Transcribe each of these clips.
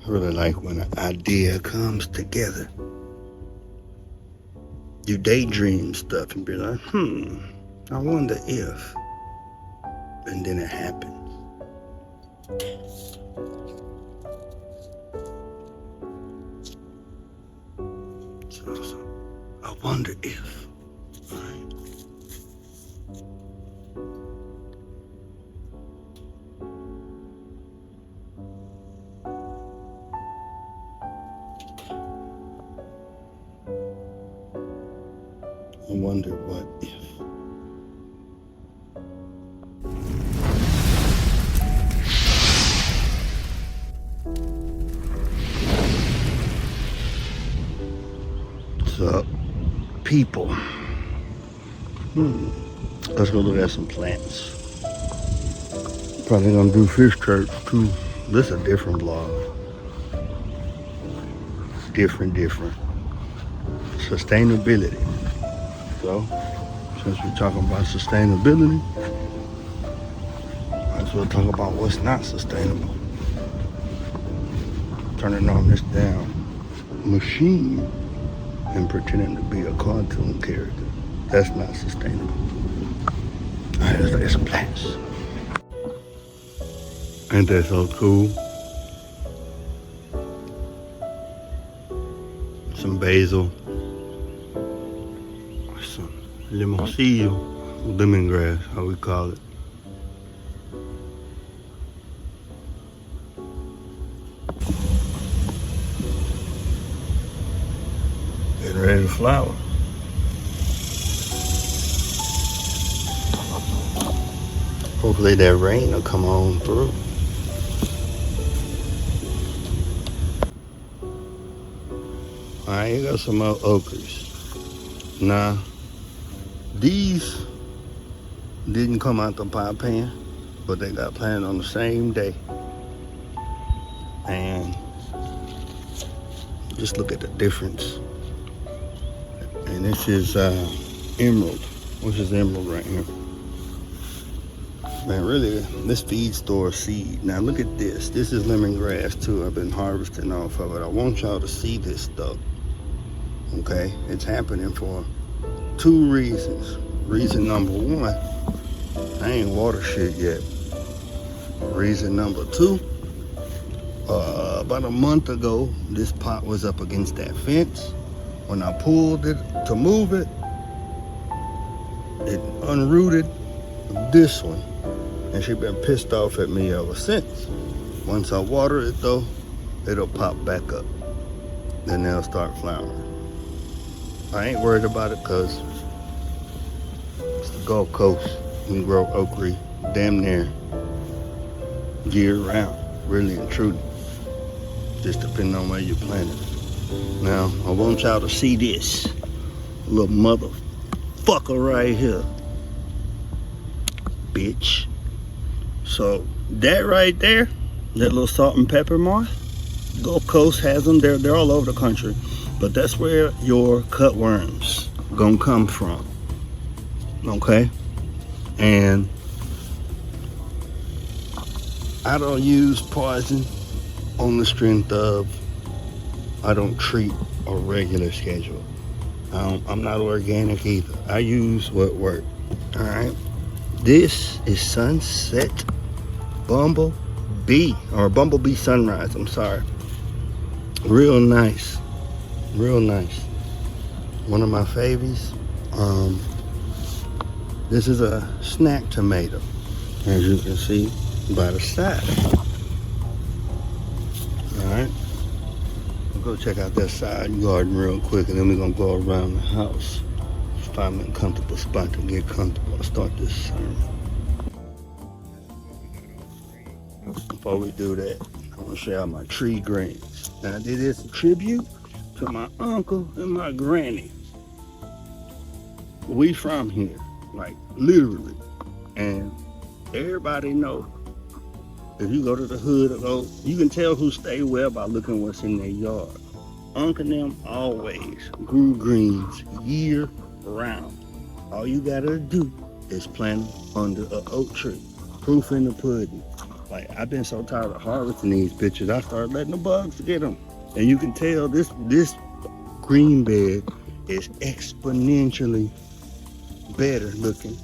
really like when an idea comes together. You daydream stuff and be like, I wonder if, and then it happens. So I wonder if, right? I wonder what if. So, people. Let's go look at some plants. Probably gonna do fish church too. This is a different vlog. Different. Sustainability. So, since we're talking about sustainability, might as well talk about what's not sustainable. Turning on this damn machine and pretending to be a cartoon character. That's not sustainable. Alright, let's look at some plants. Ain't that so cool? Some basil. Some limoncillo. Lemongrass, how we call it. Getting ready to flower. Hopefully that rain will come on through. Alright, you got some more ochres. Now, these didn't come out the pot pan, but they got planted on the same day. And just look at the difference. And this is emerald. Which is emerald right here. Man, really, this feed store seed. Now look at this. This is lemongrass too. I've been harvesting off of it. I want y'all to see this stuff. Okay, it's happening for two reasons. Reason number one, I ain't water shit yet. Reason number two, about a month ago, this pot was up against that fence. When I pulled it to move it, it unrooted this one. And she been pissed off at me ever since. Once I water it though, it'll pop back up. Then they'll start flowering. I ain't worried about it because it's the Gulf Coast. We grow okra damn near year round, really and truly. Just depending on where you plant it. Now, I want y'all to see this little motherfucker right here. Bitch. So that right there, that little salt and pepper moth, Gulf Coast has them. They're all over the country. But that's where your cutworms gonna come from. Okay? And I don't use poison on the strength of I don't treat a regular schedule. I'm not organic either. I use what works. Alright? This is Sunset Bumblebee, or Bumblebee Sunrise, I'm sorry. Real nice. Real nice. One of my favies. This is a snack tomato, as you can see by the side. Alright. We'll go check out that side garden real quick, and then we're gonna go around the house. Find me a comfortable spot to get comfortable and start this sermon. Before we do that, I want to show y'all my tree greens. Now, I did this a tribute to my uncle and my granny. We from here, like literally. And everybody know, if you go to the hood, you can tell who stay well by looking what's in their yard. Uncle and them always grew greens year round. All you gotta do is plant them under an oak tree. Proof in the pudding. Like, I've been so tired of harvesting these bitches, I started letting the bugs get them. And you can tell this green bed is exponentially better looking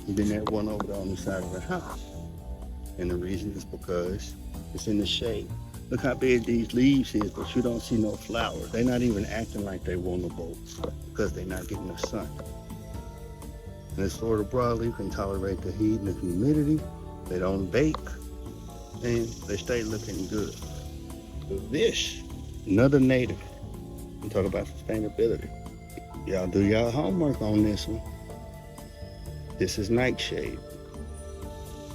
than that one over there on the side of the house. And the reason is because it's in the shade. Look how big these leaves is, but you don't see no flowers. They're not even acting like they want to bolt because they're not getting the sun. And this Florida broadleaf can tolerate the heat and the humidity. They don't bake, and they stay looking good. This, another native. I'm talking about sustainability. Y'all do y'all homework on this one. This is nightshade.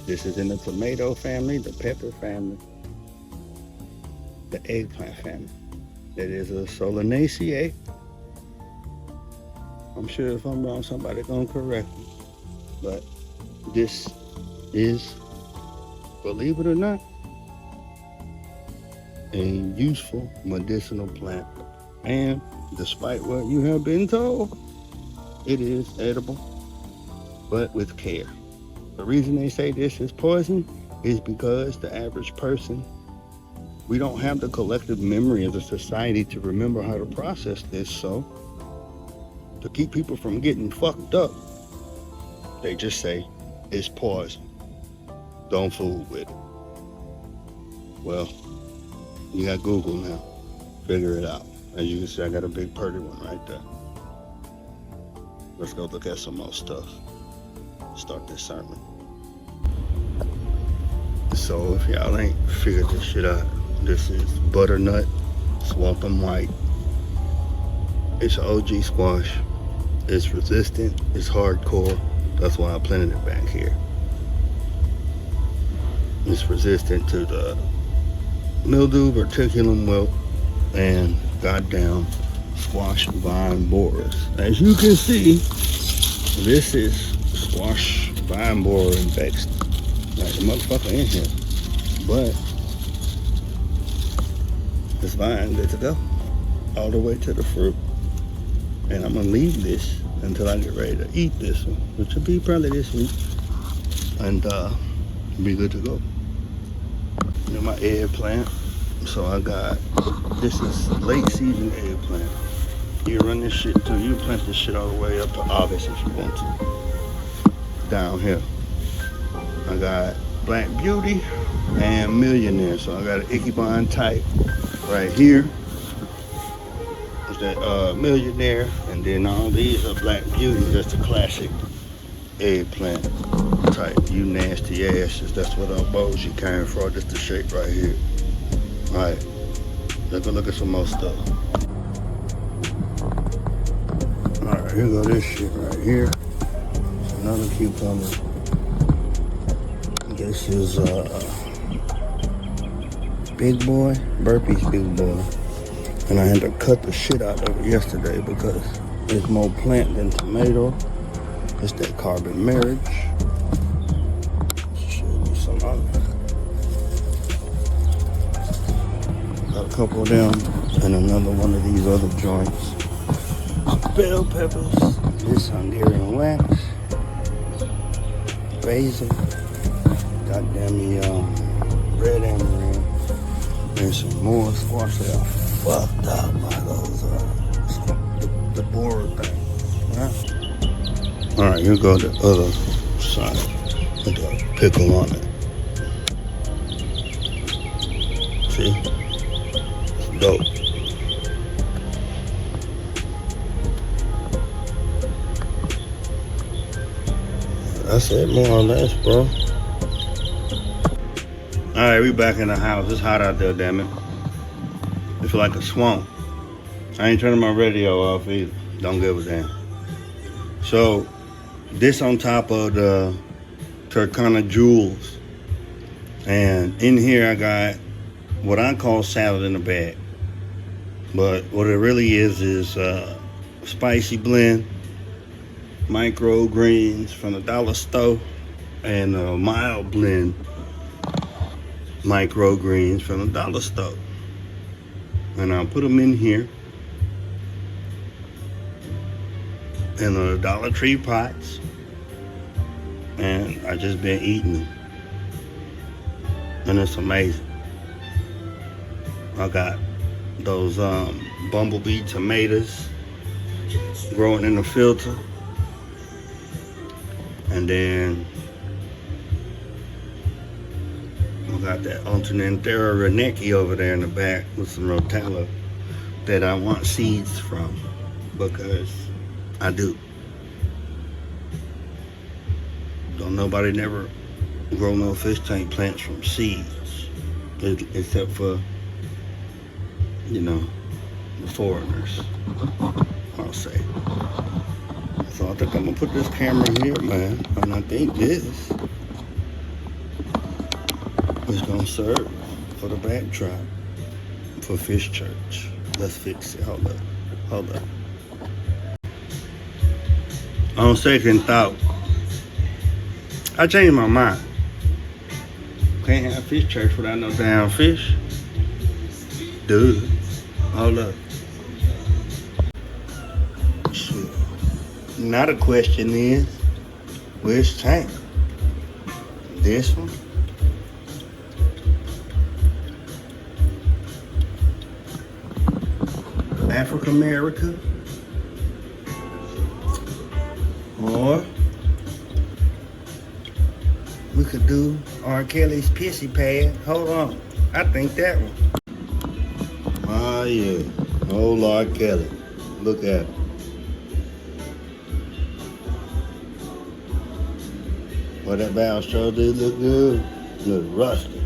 This is in the tomato family, the pepper family, the eggplant family. That is a Solanaceae. I'm sure if I'm wrong, somebody gonna correct me. But this is, believe it or not, a useful medicinal plant. And despite what you have been told, it is edible, but with care. The reason they say this is poison is because the average person, we don't have the collective memory of the society to remember how to process this. So to keep people from getting fucked up, they just say it's poison. Don't fool with it. Well, you got Google now. Figure it out. As you can see, I got a big pretty one right there. Let's go look at some more stuff. Start this sermon. So if y'all ain't figured this shit out, this is butternut swampum white. It's an OG squash. It's resistant. It's hardcore. That's why I planted it back here. It's resistant to the mildew, verticulum wilt, and goddamn squash vine borers. As you can see, this is squash vine borer infested. Like the motherfucker in here. But this vine good to go all the way to the fruit. And I'm gonna leave this until I get ready to eat this one, which will be probably this week. And be good to go. And my eggplant. So I got, this is late season eggplant. You run this shit too. You plant this shit all the way up to August if you want to. Down here. I got Black Beauty and Millionaire. So I got an Ikebana type right here. It's that Millionaire. And then all these are Black Beauties. That's the classic eggplant type. You nasty asses. That's what our bougie came from. Just the shape right here. Alright. Let's go look at some more stuff. Alright, here go this shit right here. Another cucumber. This is Big Boy, Burpee's Big Boy. And I had to cut the shit out of it yesterday because it's more plant than tomato. It's that carbon marriage. Should be some other. Got a couple of them and another one of these other joints. Bell peppers. This Hungarian wax. Basil. Goddamn me red amaranth. And some more squash that are fucked up by those the borer thing. Right? Alright, here go the other side with the pickle on it. See? It's dope. That's it more or less, bro. Alright, we back in the house. It's hot out there, damn it. It's like a swamp. I ain't turning my radio off either. Don't give a damn. So, this on top of the Turkana Jewels. And in here I got what I call salad in a bag. But what it really is spicy blend, microgreens from the dollar store, and a mild blend microgreens from the dollar store. And I'll put them in here in the Dollar Tree pots, and I just been eating them. and it's amazing. I got those bumblebee tomatoes growing in the filter, and then I got that Alternanthera reneki over there in the back with some rotella that I want seeds from, because I do. Don't nobody never grow no fish tank plants from seeds, except for, you know, the foreigners, I'll say. So I think I'm gonna put this camera here, man, and I think this is gonna serve for the backdrop for Fish Church. Let's fix it. Hold up. On second thought, I changed my mind. Can't have Fish Church without no damn fish. Dude, hold up. Shit. Now the question is, where's Tank? This one? Africa America? Or we could do R. Kelly's Pissy Pad. Hold on. I think that one. Oh yeah. Oh Lord Kelly. Look at it. Well, that barrel sure did look good. Look rusty.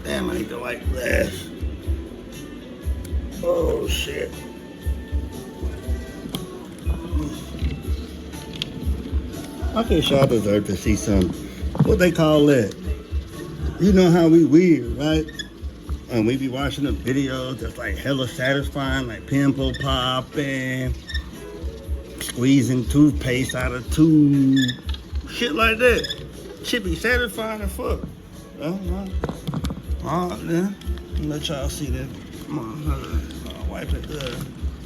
Damn, I need the white glass. Oh shit. I think y'all deserve to see some, what they call that? You know how we weird, right? And we be watching the videos that's like hella satisfying, like pimple popping, squeezing toothpaste out of tube, shit like that. Shit be satisfying as fuck. Alright then, let y'all see that. Come on, wipe it good.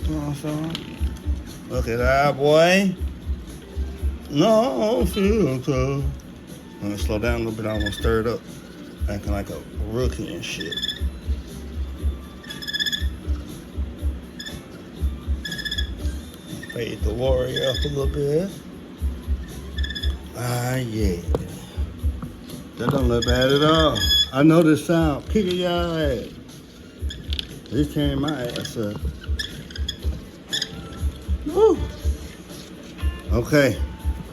You know what I'm saying? Look at that, boy. No, I don't feel so. I'm gonna slow down a little bit. I want to stir it up, acting like a rookie and shit. Fade the warrior up a little bit. Ah, yeah. That don't look bad at all. I know this sound. Kick y'all ass. This came my ass up. Woo. Okay.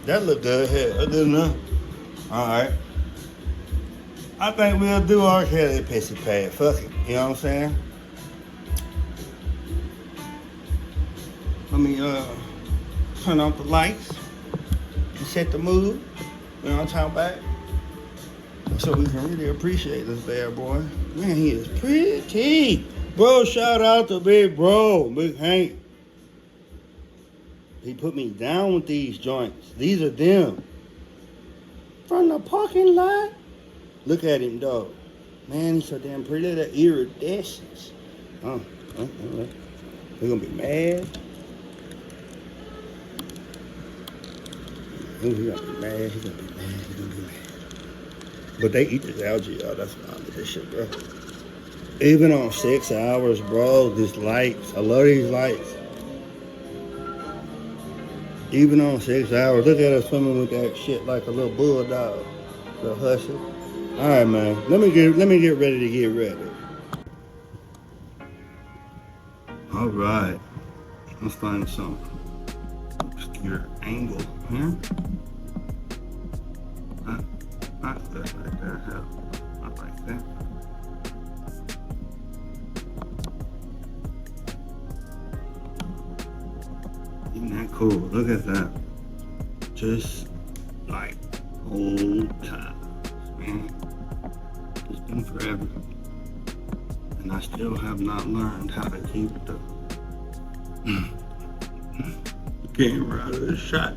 That look good. Hey, that good enough. Alright. I think we'll do our Kelly Pissy Pad. Fuck it. You know what I'm saying? Let me turn off the lights and set the mood. You know what I'm talking about? So we can really appreciate this bad boy. Man, he is pretty. Bro, shout out to Big Bro, Big Hank. He put me down with these joints. These are them. From the parking lot. Look at him, dog. Man, he's so damn pretty. That iridescence. We're gonna be mad. He's gonna be mad. He's gonna be mad. He's gonna be mad. But they eat this algae, y'all. That's why I love this shit, bro. Even on 6 hours, bro, these lights. I love these lights. Even on 6 hours, look at us swimming with that shit like a little bulldog, little hustle. All right, man. Let me get ready to get ready. All right, let's find some obscure angle here. Not that right there. Hell, not like that. Isn't that cool? Look at that. Just like old times, man. It's been forever. And I still have not learned how to keep the camera out of the shot.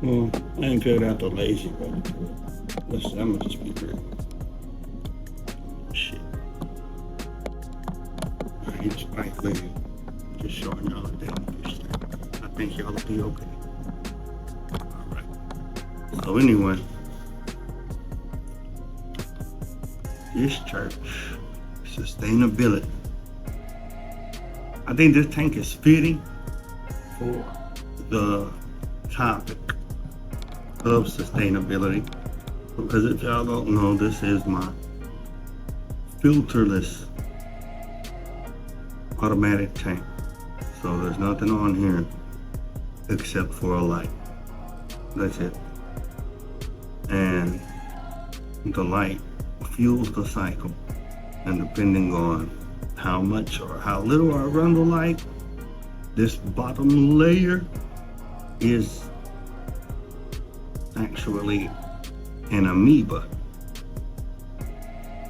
Well, I ain't figured out the lazy way. Listen, I'm gonna just be real. Shit. I ain't Spike Lee. Just showing y'all the damn fish thing. I think y'all will be okay. Alright. So anyway, Fish church, sustainability. I think this tank is fitting for the topic of sustainability, because if y'all don't know, this is my filterless automatic tank. So there's nothing on here except for a light. That's it. And the light fuels the cycle, and depending on how much or how little I run the light, this bottom layer is actually an amoeba.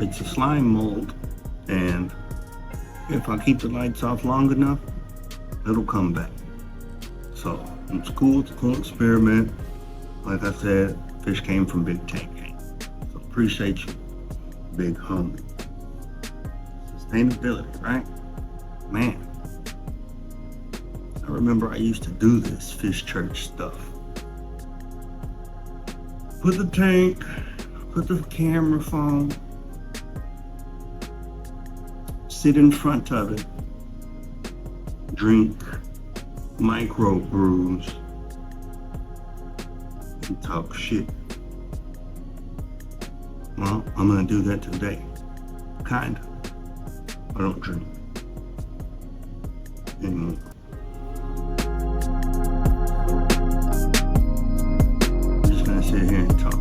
It's a slime mold, and if I keep the lights off long enough, it'll come back. So it's cool, it's a cool experiment. Like I said, fish came from Big Tank. So appreciate you, big homie. Sustainability, right? Man, I remember I used to do this fish church stuff. Put the tank, put the camera phone, sit in front of it, drink micro brews, and talk shit. Well, I'm gonna do that today. Kinda. I don't drink anymore. I'm just gonna sit here and talk.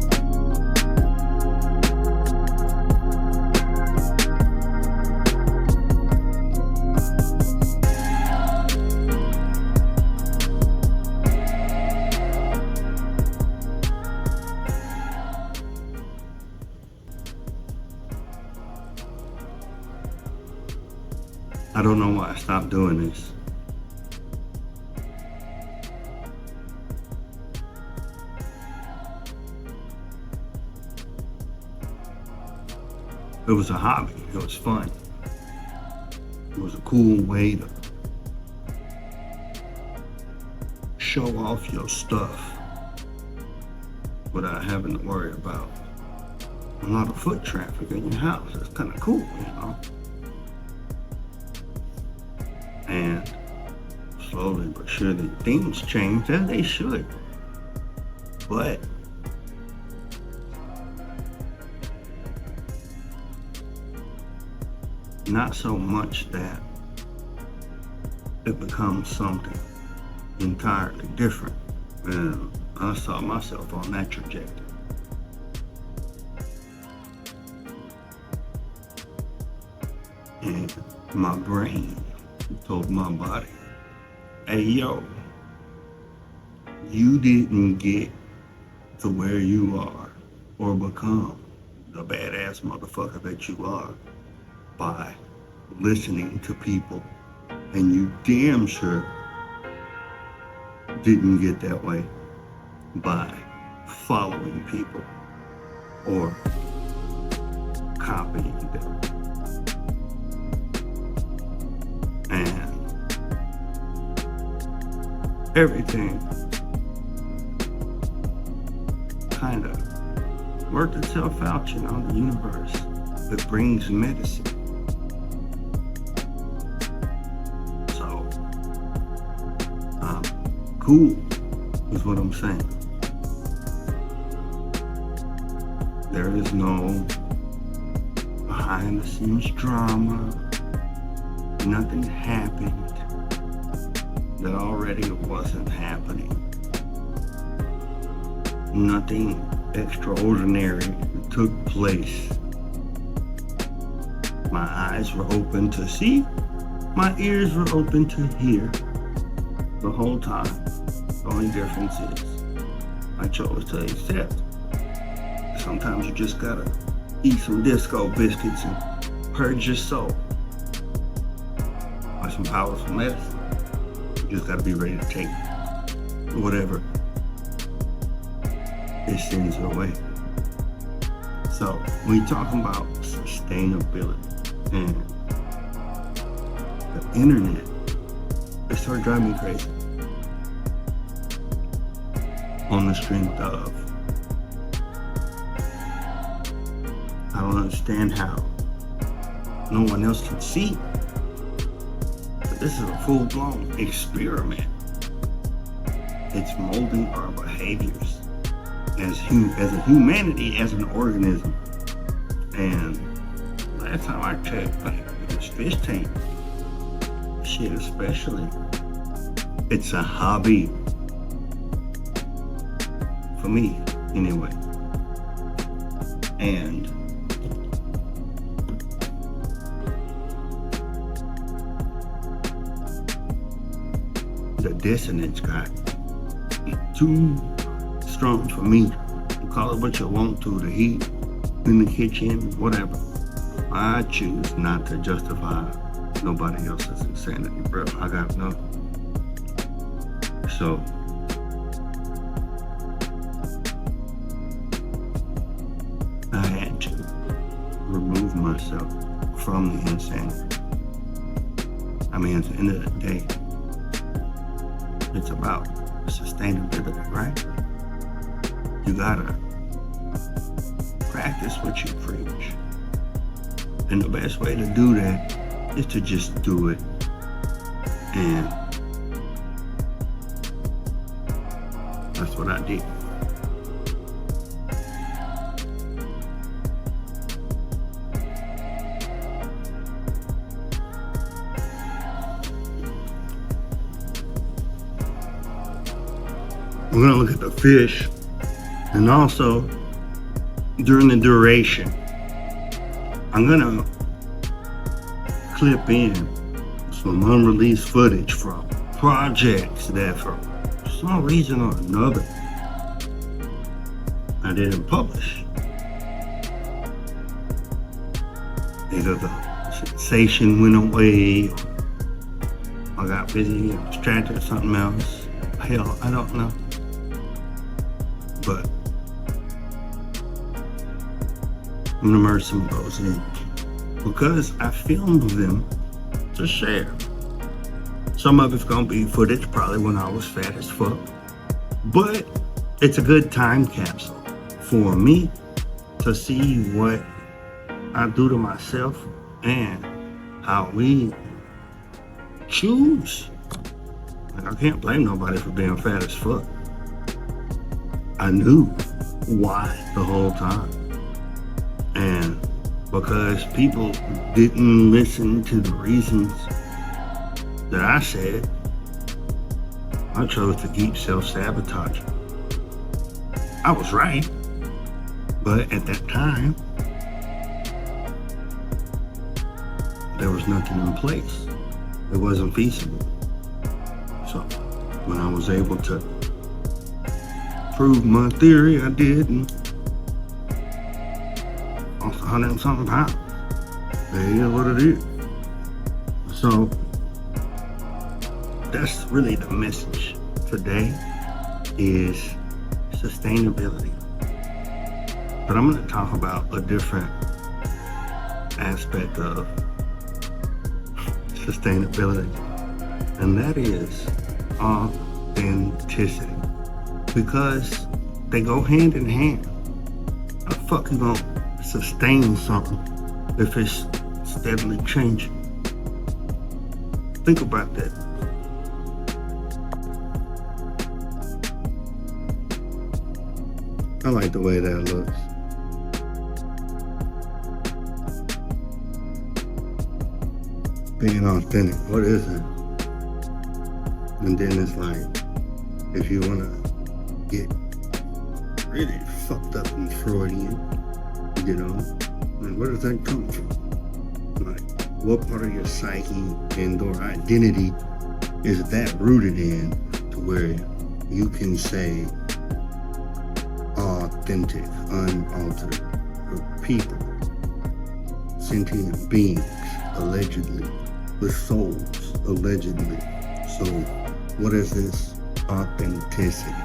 I don't know why I stopped doing this. It was a hobby, it was fun. It was a cool way to show off your stuff without having to worry about a lot of foot traffic in your house. It's kind of cool, you know? And slowly but surely things change, as they should. But not so much that it becomes something entirely different. And I saw myself on that trajectory. And my brain told my body, hey yo, you didn't get to where you are or become the badass motherfucker that you are by listening to people, and you damn sure didn't get that way by following people or copying them. And everything kind of worked itself out, you know, the universe. It brings medicine. So, cool is what I'm saying. There is no behind the scenes drama. Nothing happened that already wasn't happening. Nothing extraordinary took place. My eyes were open to see, my ears were open to hear the whole time. The only difference is I chose to accept. Sometimes you just gotta eat some disco biscuits and purge your soul. Or some powerful medicine. You just gotta be ready to take whatever it sends your way. So when you're talking about sustainability and the internet, it started driving me crazy. On the strength of I don't understand how no one else can see. But this is a full-blown experiment. It's molding our behaviors as a humanity, as an organism. And last time I checked, this fish tank shit especially, it's a hobby for me anyway. And the dissonance got too strong for me. Call it what you want to, the heat in the kitchen, whatever. I choose not to justify nobody else's insanity, bro. I got no. So I had to remove myself from the insanity. I mean, at the end of the day, it's about sustainability, right? You gotta practice what you preach. And the best way to do that is to just do it. And that's what I did. We're gonna look at the fish, and also during the duration, I'm gonna clip in some unreleased footage from projects that for some reason or another I didn't publish. Either the sensation went away, or I got busy and distracted or something else. Hell, I don't know. But I'm gonna merge some of those in because I filmed them to share. Some of it's gonna be footage probably when I was fat as fuck, but it's a good time capsule for me to see what I do to myself and how we choose. Like, I can't blame nobody for being fat as fuck. I knew why the whole time. And because people didn't listen to the reasons that I said, I chose to keep self-sabotaging. I was right, but at that time, there was nothing in place. It wasn't feasible. So when I was able to prove my theory, I did, and lost 100 and something pounds. It is what it is. So that's really the message today, is sustainability. But I'm going to talk about a different aspect of sustainability, and that is authenticity. Because they go hand in hand. How the fuck you gonna sustain something if it's steadily changing? Think about that. I like the way that looks. Being authentic, what is it? And then it's like, if you wanna get really fucked up and Freudian, you know, and where does that come from? Like, what part of your psyche and or identity is that rooted in to where you can say authentic, unaltered people, sentient beings, allegedly, with souls, allegedly. So what is this authenticity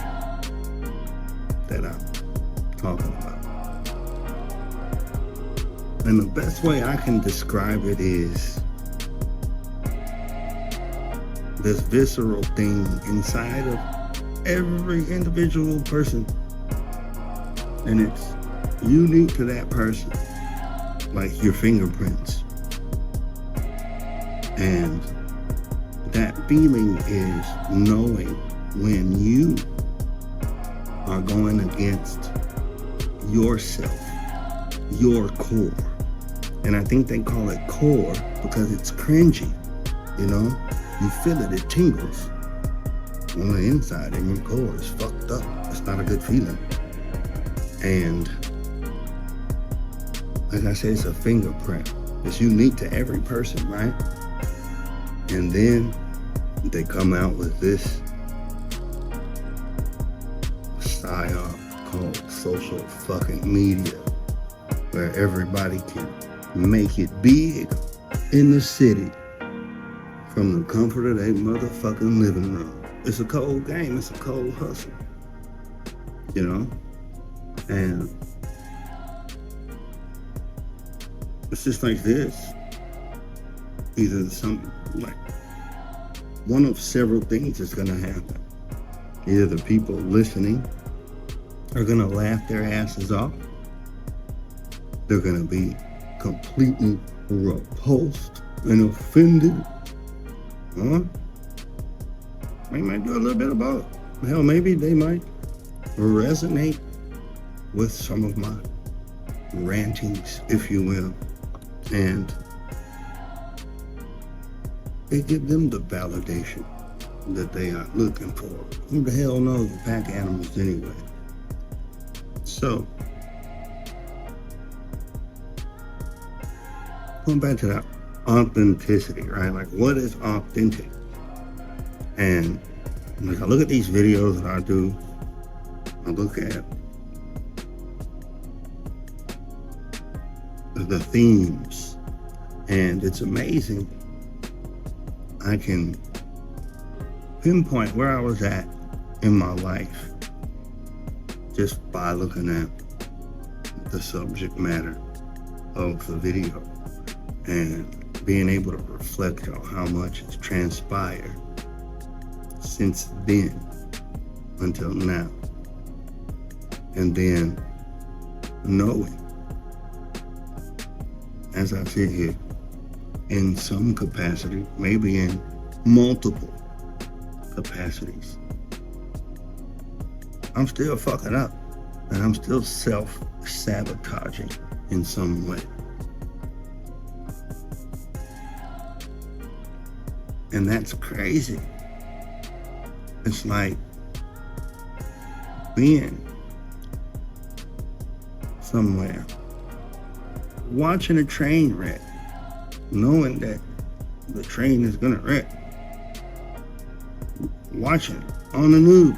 that I'm talking about? And the best way I can describe it is this visceral thing inside of every individual person, and it's unique to that person. like your fingerprints. And that feeling is knowing when you are going against yourself, your core. And I think they call it core because it's cringy, you know? You feel it, it tingles. On the inside, and your core is fucked up. It's not a good feeling. And like I said, it's a fingerprint. It's unique to every person, right? And then they come out with this psyop called social fucking media, where everybody can make it big in the city from the comfort of their motherfucking living room. It's a cold game, it's a cold hustle, you know? And it's just like this. Either some, like, one of several things is gonna happen. Either the people listening are gonna laugh their asses off, they're gonna be completely repulsed and offended, they might do a little bit of both. Hell, maybe they might resonate with some of my rantings, if you will, and it gives them the validation that they are looking for. Who the hell knows the pack animals anyway? So, going back to that authenticity, right? Like, what is authentic? And like, I look at these videos that I do, I look at the themes, and it's amazing. I can pinpoint where I was at in my life just by looking at the subject matter of the video and being able to reflect on how much has transpired since then until now. And then knowing, as I sit here, in some capacity, maybe in multiple capacities, I'm still fucking up and I'm still self-sabotaging in some way. And that's crazy. It's like being somewhere, watching a train wreck, knowing that the train is gonna wreck, watching it on the news,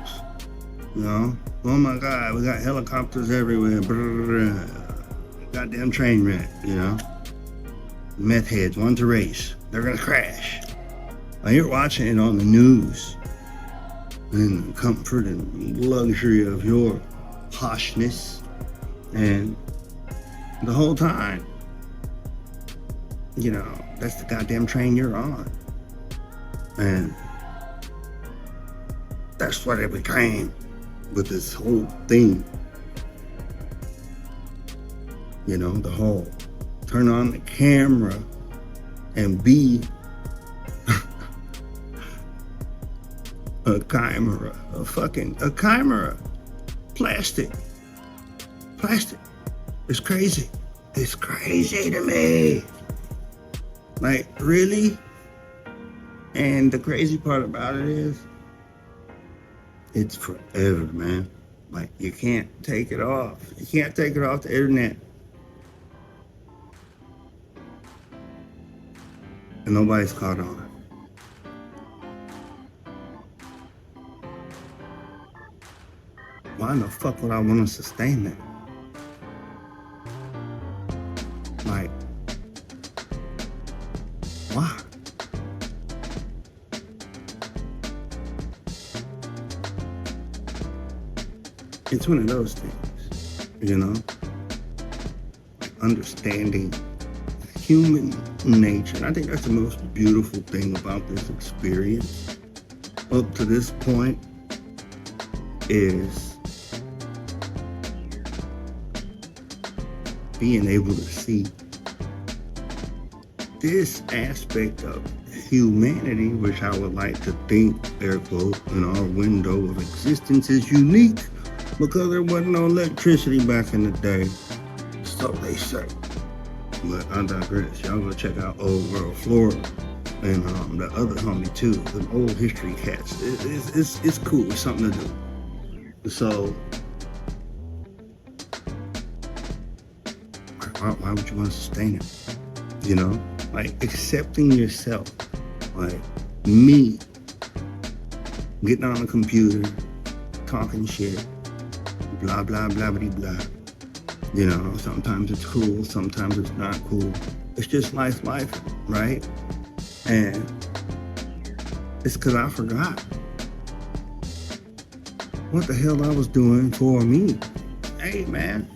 you know, oh my God, we got helicopters everywhere, goddamn train wreck, you know, meth heads, one's a race, they're gonna crash. Now you're watching it on the news in the comfort and luxury of your poshness, and the whole time, you know, that's the goddamn train you're on. And that's what it became with this whole thing. You know, the whole turn on the camera and be a chimera, a chimera. Plastic. It's crazy. It's crazy to me. Like, really? And the crazy part about it is, it's forever, man. Like, you can't take it off. You can't take it off the internet. And nobody's caught on it. Why in the fuck would I want to sustain that? Like, why? It's one of those things, you know? Understanding human nature. And I think that's the most beautiful thing about this experience up to this point is being able to see this aspect of humanity, which I would like to think, air quote, in our window of existence is unique because there wasn't no electricity back in the day. So they say. But I digress. Y'all go check out Old World Florida and the other homie too, the old history cats. It's cool. It's something to do. So why would you want to sustain it? You know, like accepting yourself, like me getting on a computer, talking shit, blah blah blah blah blah. You know, sometimes it's cool, sometimes it's not cool. It's just life, right? And it's because I forgot what the hell I was doing for me. Hey, man,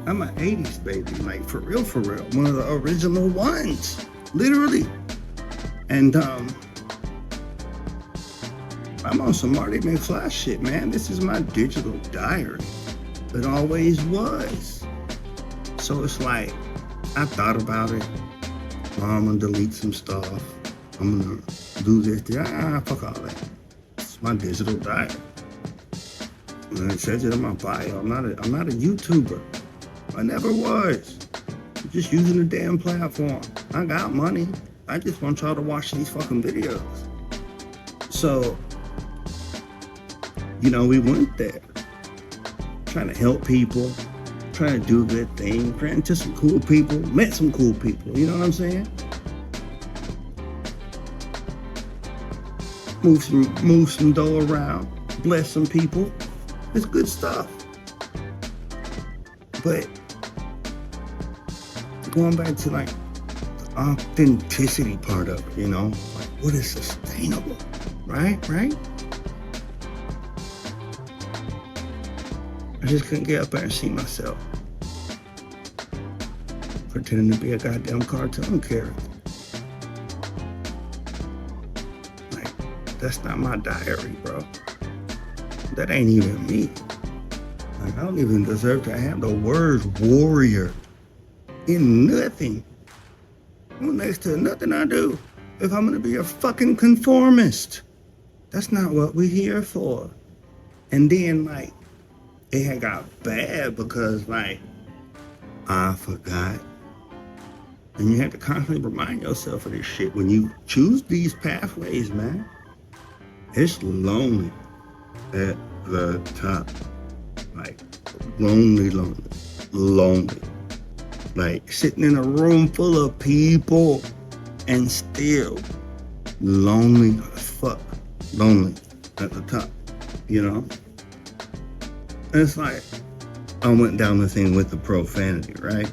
I'm an 80s baby, like for real, one of the original ones, literally. And I'm on some Marty McFly shit, man. This is my digital diary. It always was. So it's like, I thought about it. I'm gonna delete some stuff. I'm gonna do this. Fuck all that. It's my digital diary. And it says it in my bio. I'm not a YouTuber. I never was. I'm just using the damn platform. I got money. I just want y'all to watch these fucking videos. So, you know, we went there. Trying to help people. Trying to do a good thing. Ran into some cool people. Met some cool people. You know what I'm saying? Move some dough around. Bless some people. It's good stuff. But going back to like the authenticity part of it, you know, like what is sustainable, right? I just couldn't get up there and see myself pretending to be a goddamn cartoon character. Like, that's not my diary, bro. That ain't even me. Like, I don't even deserve to have the words warrior in nothing. Well, next to nothing I do if I'm gonna be a fucking conformist. That's not what we're here for. And then, like, it had got bad because, like, I forgot. And you have to constantly remind yourself of this shit. When you choose these pathways, man, it's lonely at the top. Like, lonely. Like, sitting in a room full of people and still lonely as fuck. Lonely at the top, you know? And it's like, I went down the thing with the profanity, right?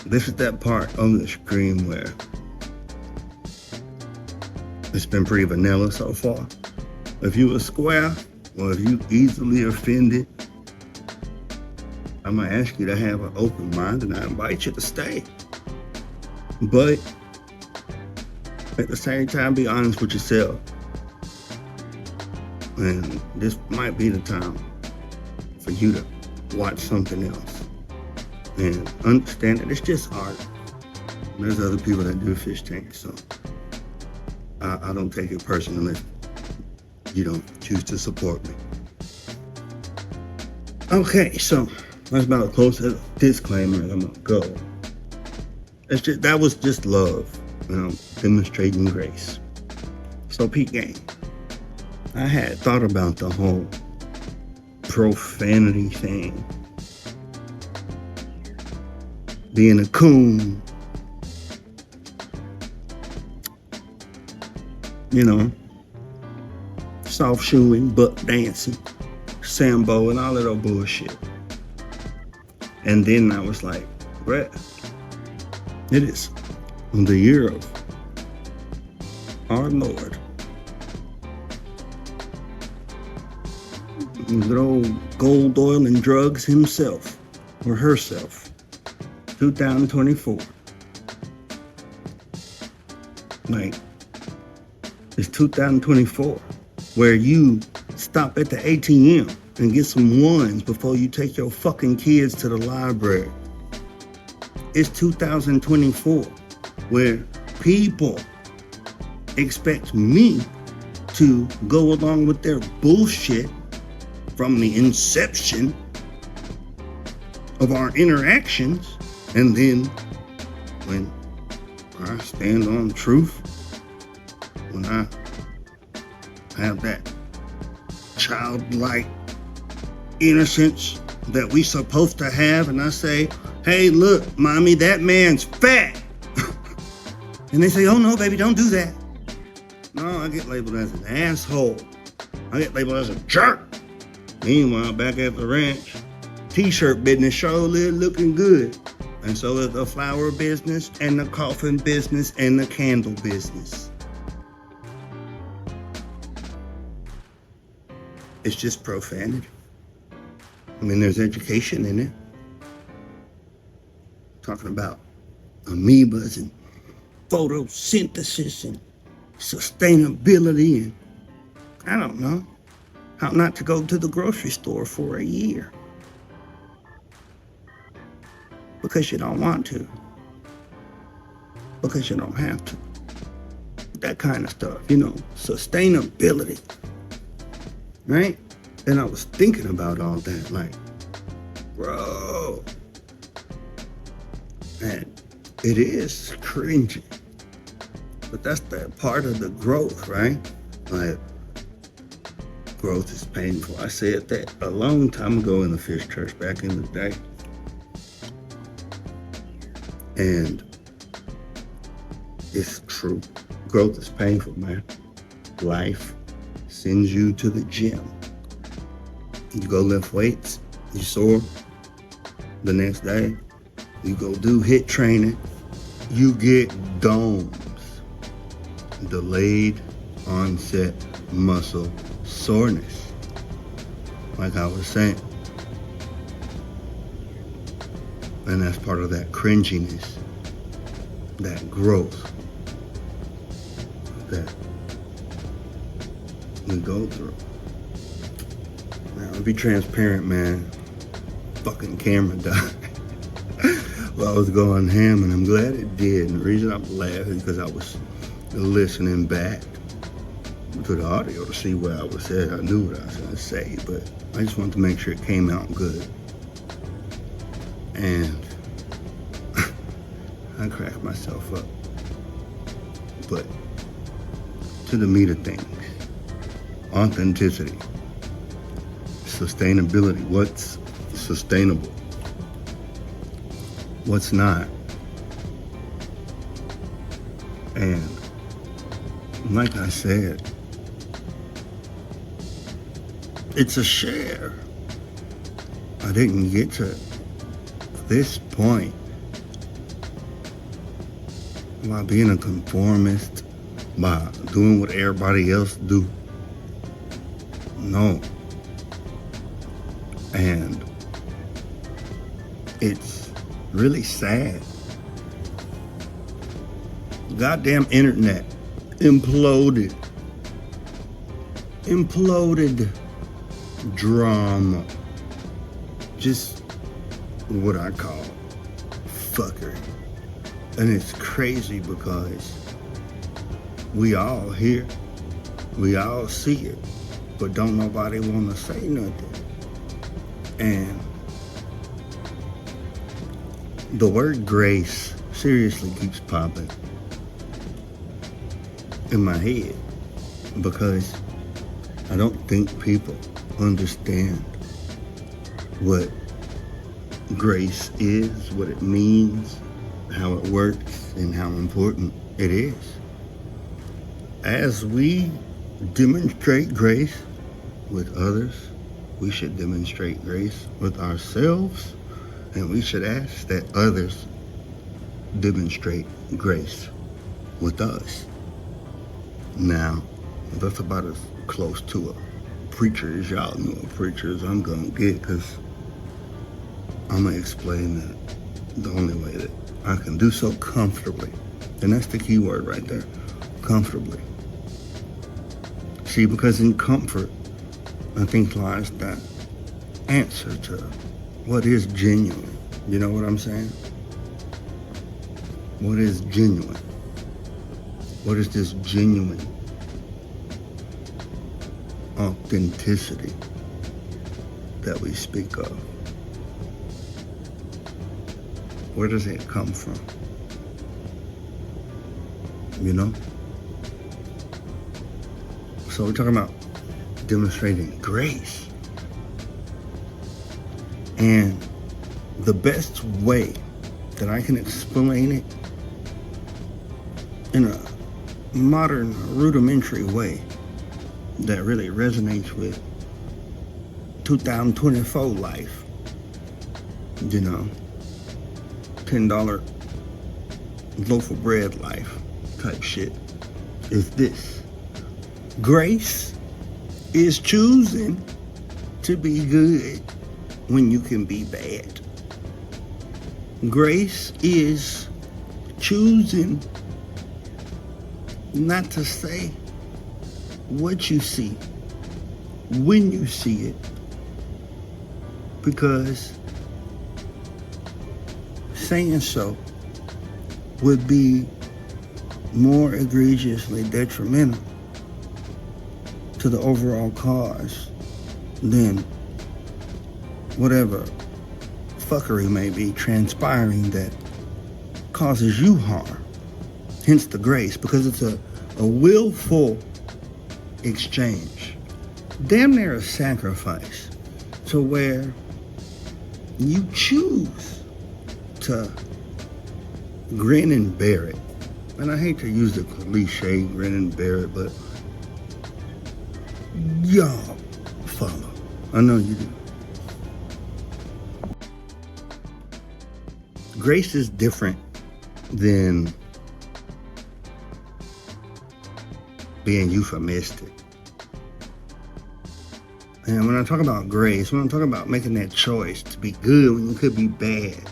This is that part of the stream where it's been pretty vanilla so far. If you a square, or if you easily offended, I'm gonna ask you to have an open mind and I invite you to stay. But at the same time, be honest with yourself. And this might be the time for you to watch something else and understand that it's just art. There's other people that do fish tanks, so I don't take it personally if you don't choose to support me. Okay, so that's about as close as a disclaimer as I'm gonna go. That was just love, you know, demonstrating grace. So Pete Gang, I had thought about the whole profanity thing. Being a coon. You know, soft shoeing, butt dancing, Sambo, and all of that bullshit. And then I was like, Brett, it is the year of our Lord. Good old gold, oil, and drugs himself, or herself, 2024. Like, it's 2024, where you stop at the ATM and get some ones before you take your fucking kids to the library. It's 2024, where people expect me to go along with their bullshit from the inception of our interactions, and then when I stand on truth, when I have that childlike innocence that we supposed to have, and I say, hey, look, mommy, that man's fat. And they say, oh no, baby, don't do that. No, I get labeled as an asshole. I get labeled as a jerk. Meanwhile, back at the ranch, t-shirt business surely looking good. And so is the flower business and the coffin business and the candle business. It's just profanity. I mean, there's education in it. Talking about amoebas and photosynthesis and sustainability and I don't know, how not to go to the grocery store for a year. Because you don't want to. Because you don't have to. That kind of stuff, sustainability. Right? And I was thinking about all that, like, bro. And it is cringy. But that's that part of the growth, right? Like, growth is painful. I said that a long time ago in the Fish Church back in the day. And it's true. Growth is painful, man. Life sends you to the gym. You go lift weights, you sore. The next day, you go do HIIT training, you get DOMS. Delayed onset muscle soreness. Like I was saying. And that's part of that cringiness, that growth that we go through. Now, I'll be transparent, man. Fucking camera died. Well, I was going ham, and I'm glad it did. And the reason I'm laughing is because I was listening back to the audio to see what I was saying. I knew what I was going to say, but I just wanted to make sure it came out good. And I cracked myself up. But to the meat of things, authenticity, sustainability, what's sustainable, what's not. And like I said, it's a share. I didn't get to this point by being a conformist, by doing what everybody else do. No. And it's really sad. Goddamn internet imploded. Drama. Just what I call fuckery. And it's crazy because we all hear, we all see it, but don't nobody want to say nothing. And the word grace seriously keeps popping in my head because I don't think people understand what grace is, what it means, how it works, and how important it is. As we demonstrate grace with others, we should demonstrate grace with ourselves, and we should ask that others demonstrate grace with us. Now, that's about as close to a preacher as y'all know a preacher as I'm gonna get, because I'm gonna explain that the only way that I can do so comfortably. And that's the key word right there, comfortably. See, because in comfort, I think lies that answer to what is genuine. You know what I'm saying? What is genuine? What is this genuine authenticity that we speak of? Where does it come from? You know? So we're talking about demonstrating grace. And the best way that I can explain it in a modern, rudimentary way that really resonates with 2024 life, you know, $10 loaf of bread life type shit, is this. Grace is choosing to be good when you can be bad. Grace is choosing not to say what you see when you see it, because saying so would be more egregiously detrimental to the overall cause than whatever fuckery may be transpiring that causes you harm. Hence the grace, because it's a willful exchange. Damn near a sacrifice, to where you choose to grin and bear it. And I hate to use the cliche grin and bear it, but y'all follow. I know you do. Grace is different than being euphemistic. And when I talk about grace, when I'm talking about making that choice to be good when you could be bad,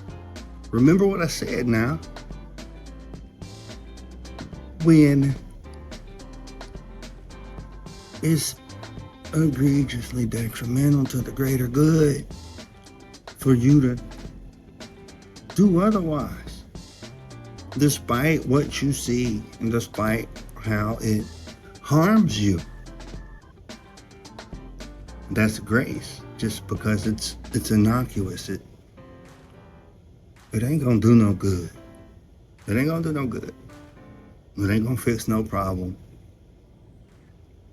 remember what I said now. When it's egregiously detrimental to the greater good for you to do otherwise, despite what you see and despite how it harms you. That's grace. Just because it's innocuous, it ain't gonna do no good. It ain't gonna do no good. It ain't gonna fix no problem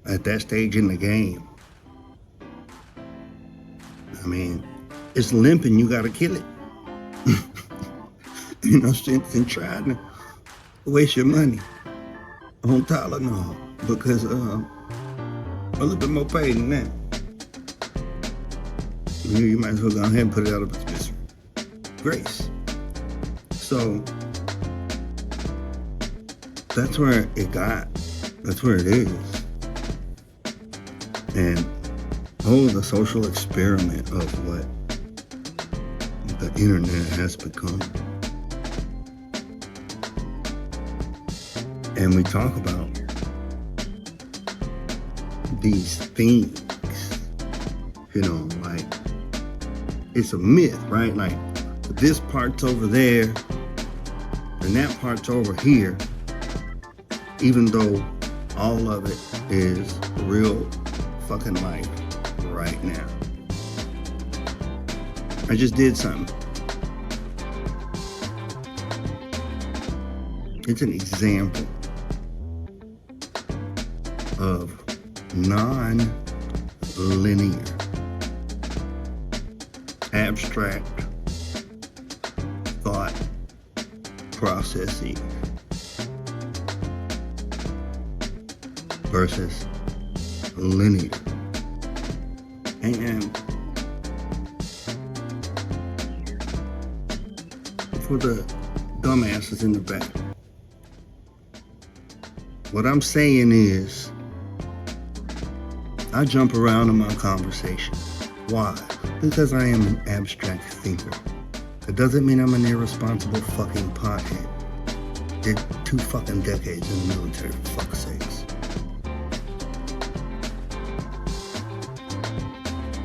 at that stage in the game. I mean, it's limping, you gotta kill it. You know, since in trying to waste your money on Tylenol, because a little bit more paid than that. You might as well go ahead and put it out of its misery. Grace. So that's where it got. That's where it is. And the social experiment of what the internet has become. And we talk about these things, you know, like it's a myth, right? Like this part's over there and that part's over here, even though all of it is real fucking life right now. I just did something. It's an example of non-linear, abstract thought processes versus linear. And for the dumbasses in the back, what I'm saying is, I jump around in my conversation. Why? Because I am an abstract thinker. It doesn't mean I'm an irresponsible fucking pothead. Did 2 fucking decades in the military, for fuck's sakes.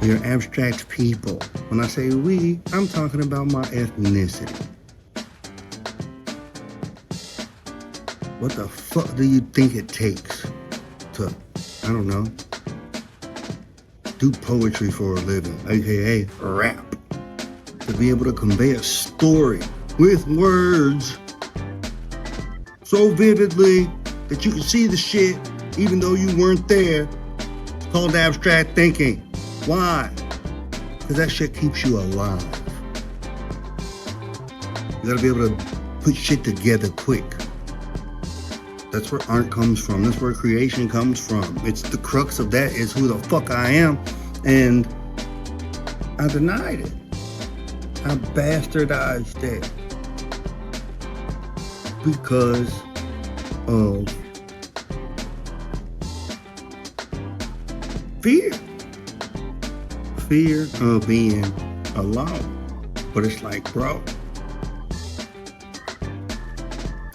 We are abstract people. When I say we, I'm talking about my ethnicity. What the fuck do you think it takes to, I don't know, do poetry for a living, aka rap? To be able to convey a story with words so vividly that you can see the shit even though you weren't there. It's called abstract thinking. Why? Because that shit keeps you alive. You gotta be able to put shit together quick. That's where art comes from. That's where creation comes from. It's the crux of that is who the fuck I am. And I denied it. I bastardized it. Because of fear. Fear of being alone. But it's like, bro,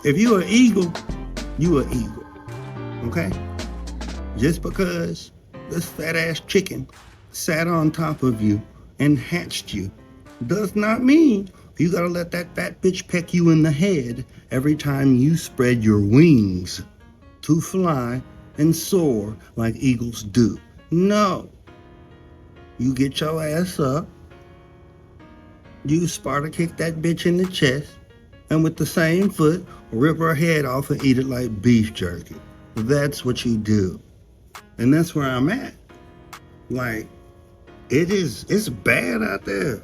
if you an eagle, you an eagle. Okay? Just because this fat ass chicken sat on top of you and hatched you does not mean you gotta let that fat bitch peck you in the head every time you spread your wings to fly and soar like eagles do. No. You get your ass up, you Sparta kick that bitch in the chest, and with the same foot, rip her head off and eat it like beef jerky. That's what you do. And that's where I'm at. Like, it's bad out there.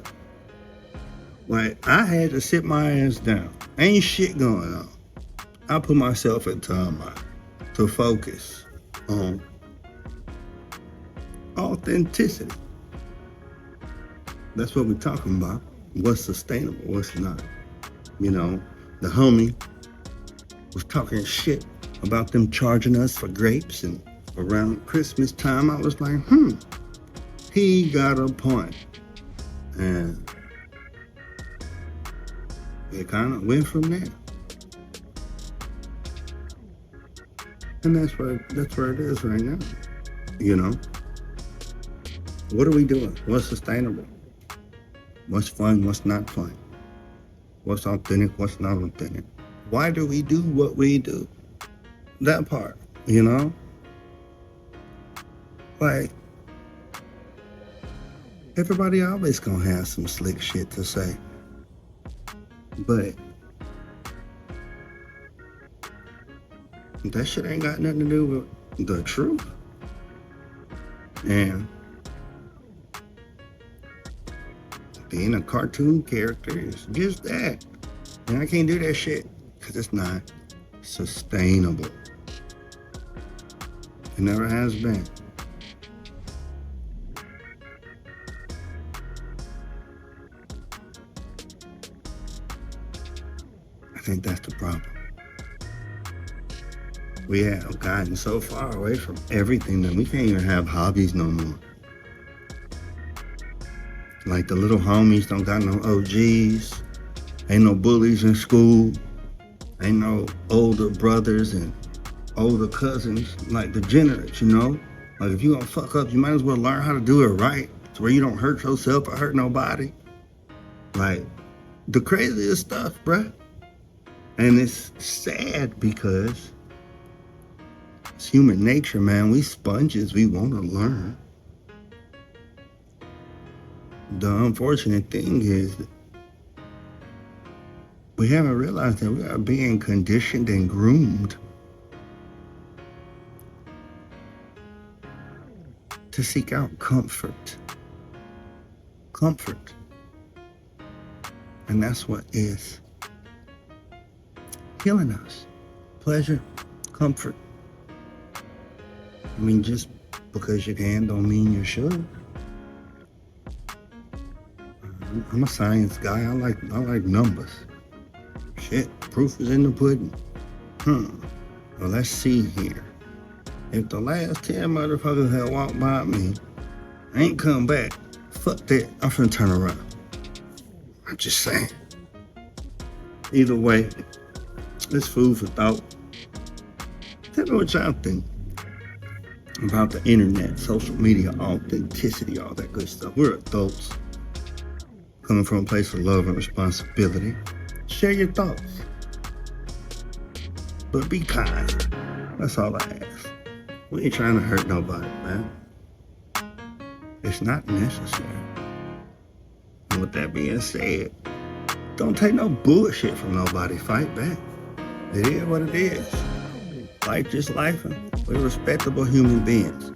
Like, I had to sit my ass down. Ain't shit going on. I put myself in timeout to focus on authenticity. That's what we're talking about. What's sustainable, what's not. You know, the homie was talking shit about them charging us for grapes, and around Christmas time, I was like, he got a point. And it kind of went from there. And that's where it is right now. You know? What are we doing? What's sustainable? What's fun? What's not fun? What's authentic? What's not authentic? Why do we do what we do? That part, you know? Like, everybody always gonna have some slick shit to say. But that shit ain't got nothing to do with the truth. And being a cartoon character is just that. And I can't do that shit because it's not sustainable. It never has been. I think that's the problem. We have gotten so far away from everything that we can't even have hobbies no more. Like the little homies don't got no OGs. Ain't no bullies in school. Ain't no older brothers and older cousins like degenerates, you know? Like if you gonna fuck up, you might as well learn how to do it right to where you don't hurt yourself or hurt nobody. Like the craziest stuff, bruh. And it's sad because it's human nature, man. We sponges, we want to learn. The unfortunate thing is that we haven't realized that we are being conditioned and groomed to seek out comfort. Comfort. And that's what is killing us. Pleasure, comfort. I mean, just because you can don't mean you should. I'm a science guy. I like numbers. Shit, proof is in the pudding. Well, let's see here. If the last 10 motherfuckers that walked by me ain't come back, fuck that. I'm finna turn around. I'm just saying. Either way, it's food for thought. Tell me what y'all think about the internet, social media, authenticity, all that good stuff. We're adults coming from a place of love and responsibility. Share your thoughts. But be kind. That's all I ask. We ain't trying to hurt nobody, man. It's not necessary. And with that being said, don't take no bullshit from nobody. Fight back. It is what it is. Life just life. We're respectable human beings.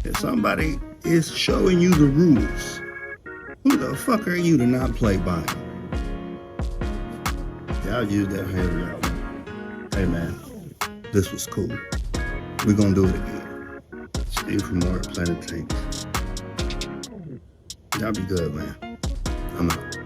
If somebody is showing you the rules, who the fuck are you to not play by them? Y'all use that however y'all want. Hey man, this was cool. We're gonna do it again. Steve from More Planet Tanks. Y'all be good, man. I'm out.